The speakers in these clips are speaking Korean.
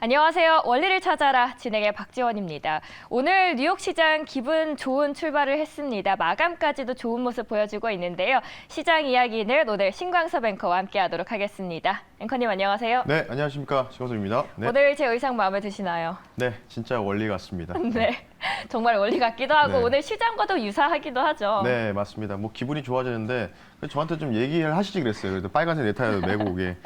안녕하세요. 원리를 찾아라 진행의 박지원입니다. 오늘 뉴욕 시장 기분 좋은 출발을 했습니다. 마감까지도 좋은 모습 보여주고 있는데요. 시장 이야기는 오늘 신광섭 앵커와 함께하도록 하겠습니다. 앵커님 안녕하세요. 네, 안녕하십니까. 신광섭입니다. 네. 오늘 제 의상 마음에 드시나요? 네, 진짜 원리 같습니다. 네, 정말 원리 같기도 하고 네. 오늘 시장과도 유사하기도 하죠. 네, 맞습니다. 뭐 기분이 좋아지는데 저한테 좀 얘기를 하시지 그랬어요. 그래도 빨간색 넥타이 메고 오게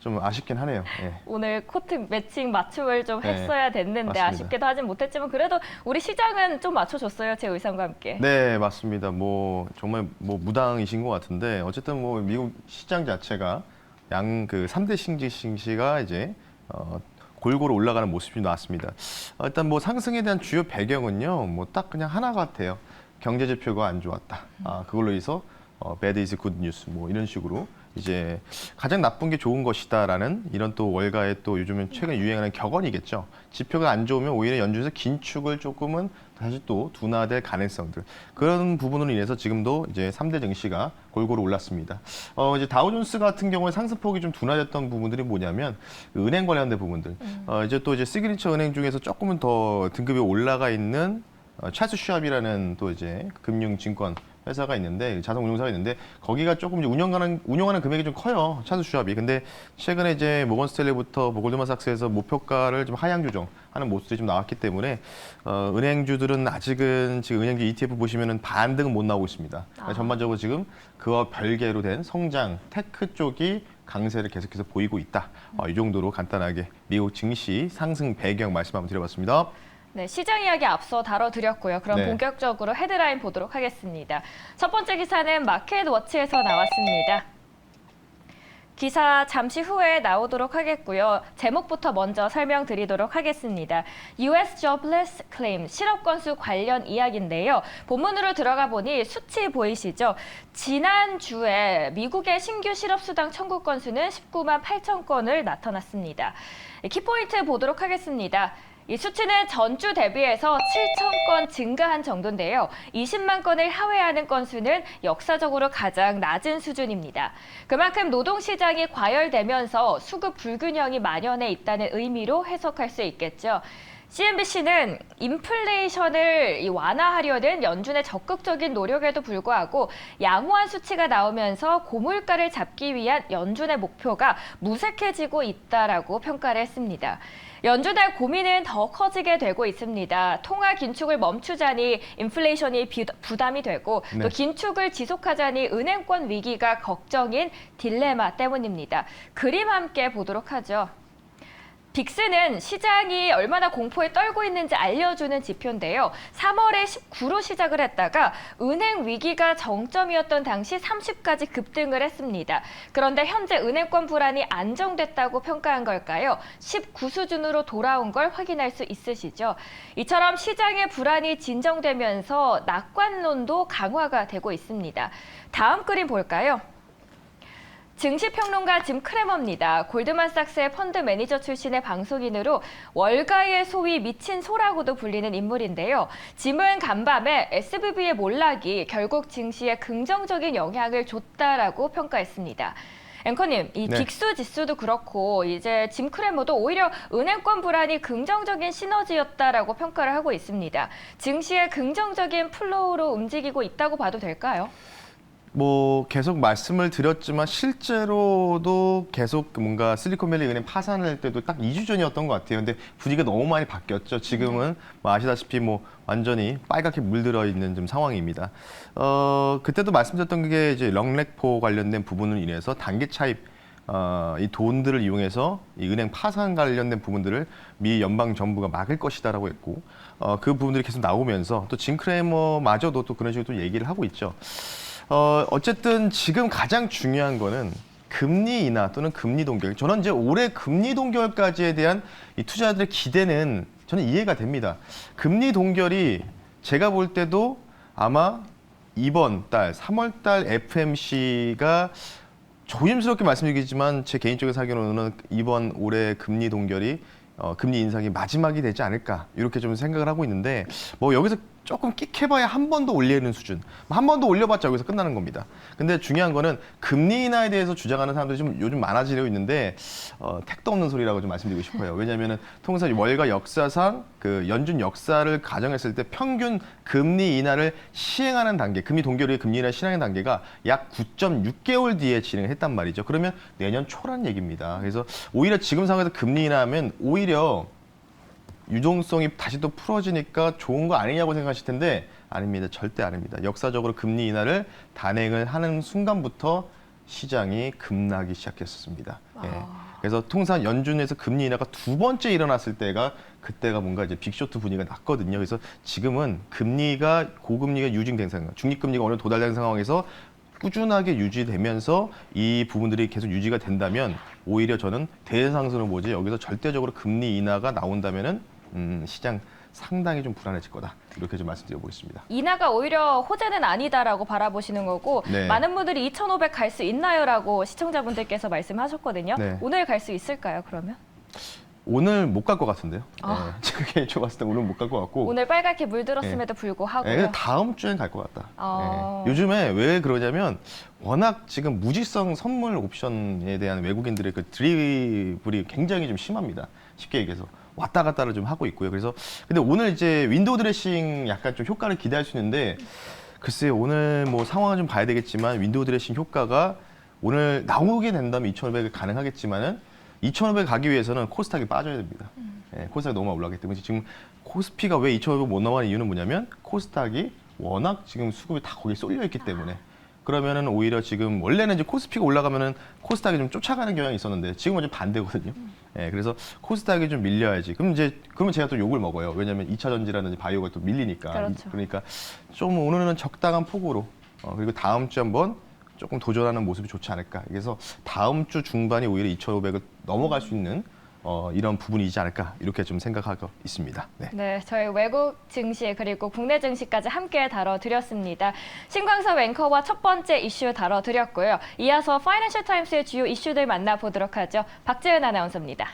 좀 아쉽긴 하네요. 네. 오늘 코트 매칭 맞춤을 좀 네, 했어야 됐는데 맞습니다. 아쉽게도 하진 못했지만 그래도 우리 시장은 좀 맞춰줬어요. 제 의상과 함께. 네, 맞습니다. 뭐 정말 뭐 무당이신 것 같은데 어쨌든 뭐 미국 시장 자체가 양 그 3대 증시가 이제 골고루 올라가는 모습이 나왔습니다. 일단 뭐 상승에 대한 주요 배경은요, 뭐 딱 그냥 하나 같아요. 경제 지표가 안 좋았다. 그걸로 해서 bad is good news 뭐 이런 식으로 이제 가장 나쁜 게 좋은 것이다라는 이런 또 월가의 또 요즘은 최근 유행하는 격언이겠죠. 지표가 안 좋으면 오히려 연준에서 긴축을 조금은 다시 또 둔화될 가능성들 그런 부분으로 인해서 지금도 이제 3대 증시가 골고루 올랐습니다. 이제 다우존스 같은 경우에 상승폭이 좀 둔화됐던 부분들이 뭐냐면 은행 관련된 부분들. 이제 또 이제 시그니처 은행 중에서 조금은 더 등급이 올라가 있는 찰스 슈왑이라는 또 이제 금융증권 회사가 있는데 자산운용사가 있는데 거기가 조금 이제 운영하는 금액이 좀 커요. 찰스 슈왑이. 근데 최근에 이제 모건 스탠리부터 골드만삭스에서 목표가를 좀 하향 조정하는 모습들이 좀 나왔기 때문에 은행주들은 아직은 지금 은행주 ETF 보시면은 반등은 못 나오고 있습니다. 그러니까 전반적으로 지금 그와 별개로 된 성장 테크 쪽이 강세를 계속해서 보이고 있다. 이 정도로 간단하게 미국 증시 상승 배경 말씀 한번 드려봤습니다. 네, 시장 이야기 앞서 다뤄드렸고요. 그럼 네. 본격적으로 헤드라인 보도록 하겠습니다. 첫 번째 기사는 마켓워치에서 나왔습니다. 기사 잠시 후에 나오도록 하겠고요. 제목부터 먼저 설명드리도록 하겠습니다. US Jobless Claim, 실업 건수 관련 이야기인데요. 본문으로 들어가 보니 수치 보이시죠? 지난주에 미국의 신규 실업수당 청구 건수는 19만 8천 건을 나타났습니다. 키포인트 보도록 하겠습니다. 이 수치는 전주 대비해서 7천 건 증가한 정도인데요. 20만 건을 하회하는 건수는 역사적으로 가장 낮은 수준입니다. 그만큼 노동시장이 과열되면서 수급 불균형이 만연해 있다는 의미로 해석할 수 있겠죠. CNBC는 인플레이션을 완화하려는 연준의 적극적인 노력에도 불구하고 양호한 수치가 나오면서 고물가를 잡기 위한 연준의 목표가 무색해지고 있다라고 평가를 했습니다. 연준의 고민은 더 커지게 되고 있습니다. 통화 긴축을 멈추자니 인플레이션이 부담이 되고 또 긴축을 지속하자니 은행권 위기가 걱정인 딜레마 때문입니다. 그림 함께 보도록 하죠. 빅스는 시장이 얼마나 공포에 떨고 있는지 알려주는 지표인데요. 3월에 19로 시작을 했다가 은행 위기가 정점이었던 당시 30까지 급등을 했습니다. 그런데 현재 은행권 불안이 안정됐다고 평가한 걸까요? 19 수준으로 돌아온 걸 확인할 수 있으시죠? 이처럼 시장의 불안이 진정되면서 낙관론도 강화가 되고 있습니다. 다음 그림 볼까요? 증시평론가 짐 크래머입니다. 골드만삭스의 펀드 매니저 출신의 방송인으로 월가의 소위 미친 소라고도 불리는 인물인데요. 짐은 간밤에 SVB의 몰락이 결국 증시에 긍정적인 영향을 줬다라고 평가했습니다. 앵커님, 이 빅스 지수도 그렇고 이제 짐 크래머도 오히려 은행권 불안이 긍정적인 시너지였다라고 평가를 하고 있습니다. 증시에 긍정적인 플로우로 움직이고 있다고 봐도 될까요? 뭐 계속 말씀을 드렸지만 실제로도 계속 뭔가 실리콘밸리 은행 파산할 때도 딱 2주 전이었던 것 같아요. 근데 분위기가 너무 많이 바뀌었죠. 지금은 뭐 아시다시피 뭐 완전히 빨갛게 물들어 있는 좀 상황입니다. 그때도 말씀드렸던 게 이제 롱렉포 관련된 부분으로 인해서 단기 차입 이 돈들을 이용해서 이 은행 파산 관련된 부분들을 미 연방 정부가 막을 것이다라고 했고 그 부분들이 계속 나오면서 또 짐 크래머마저도 또 그런 식으로 또 얘기를 하고 있죠. 어쨌든 지금 가장 중요한 거는 금리 인하 또는 금리 동결. 저는 이제 올해 금리 동결까지에 대한 이 투자자들의 기대는 저는 이해가 됩니다. 금리 동결이 제가 볼 때도 아마 이번 달 3월 달 FMC가 조심스럽게 말씀드리겠지만 제 개인적인 사견으로는 이번 올해 금리 동결이 금리 인상이 마지막이 되지 않을까 이렇게 좀 생각을 하고 있는데 뭐 여기서 조금 끽해봐야 한 번 더 올리는 수준. 한 번 더 올려봤자 여기서 끝나는 겁니다. 근데 중요한 거는 금리 인하에 대해서 주장하는 사람들이 좀 요즘 많아지고 있는데 택도 없는 소리라고 좀 말씀드리고 싶어요. 왜냐하면 통상 월가 역사상 그 연준 역사를 가정했을 때 평균 금리 인하를 시행하는 단계, 금리 동결의 금리 인하 시행하는 단계가 약 9.6개월 뒤에 진행했단 말이죠. 그러면 내년 초란 얘기입니다. 그래서 오히려 지금 상황에서 금리 인하하면 오히려 유동성이 다시 또 풀어지니까 좋은 거 아니냐고 생각하실 텐데 아닙니다. 절대 아닙니다. 역사적으로 금리 인하를 단행을 하는 순간부터 시장이 급락이 시작했었습니다. 예. 그래서 통상 연준에서 금리 인하가 두 번째 일어났을 때가 그때가 뭔가 이제 빅쇼트 분위기가 났거든요. 그래서 지금은 금리가 고금리가 유지된 상황, 중립금리가 어느 도달된 상황에서 꾸준하게 유지되면서 이 부분들이 계속 유지가 된다면 오히려 저는 대상수는 뭐지 여기서 절대적으로 금리 인하가 나온다면은 시장 상당히 좀 불안해질 거다 이렇게 좀 말씀드려보겠습니다. 인하가 오히려 호재는 아니다라고 바라보시는 거고 네. 많은 분들이 2,500 갈 수 있나요라고 시청자분들께서 말씀하셨거든요. 네. 오늘 갈 수 있을까요? 그러면? 오늘 못 갈 것 같은데요. 아. 네, 제가 개인적으로 봤을 때 오늘 못 갈 것 같고 오늘 빨갛게 물들었음에도 불구하고요. 네, 다음 주엔 갈 것 같다. 아. 네. 요즘에 왜 그러냐면 워낙 지금 무지성 선물 옵션에 대한 외국인들의 그 드리블이 굉장히 좀 심합니다. 쉽게 얘기해서 왔다 갔다를 좀 하고 있고요. 그래서 근데 오늘 이제 윈도우 드레싱 약간 좀 효과를 기대할 수 있는데 글쎄요 오늘 뭐 상황을 좀 봐야 되겠지만 윈도우 드레싱 효과가 오늘 나오게 된다면 2,500이 가능하겠지만은 2,500 가기 위해서는 코스닥이 빠져야 됩니다. 예, 코스닥이 너무 올라가기 때문에 지금 코스피가 왜 2,500 못 넘어가는 이유는 뭐냐면 코스닥이 워낙 지금 수급이 다 거기에 쏠려 있기 때문에 그러면은 오히려 지금 원래는 이제 코스피가 올라가면은 코스닥이 좀 쫓아가는 경향이 있었는데 지금은 좀 반대거든요. 예, 그래서 코스닥이 좀 밀려야지. 그러면 제가 또 욕을 먹어요. 왜냐하면 2차 전지라든지 바이오가 또 밀리니까. 그렇죠. 그러니까 좀 오늘은 적당한 폭으로 그리고 다음 주 한번 조금 도전하는 모습이 좋지 않을까. 그래서 다음 주 중반이 오히려 2,500을 넘어갈 수 있는 이런 부분이지 않을까 이렇게 좀 생각하고 있습니다. 네. 네, 저희 외국 증시 그리고 국내 증시까지 함께 다뤄드렸습니다. 신광섭 앵커와 첫 번째 이슈 다뤄드렸고요. 이어서 파이낸셜 타임스의 주요 이슈들 만나보도록 하죠. 박재은 아나운서입니다.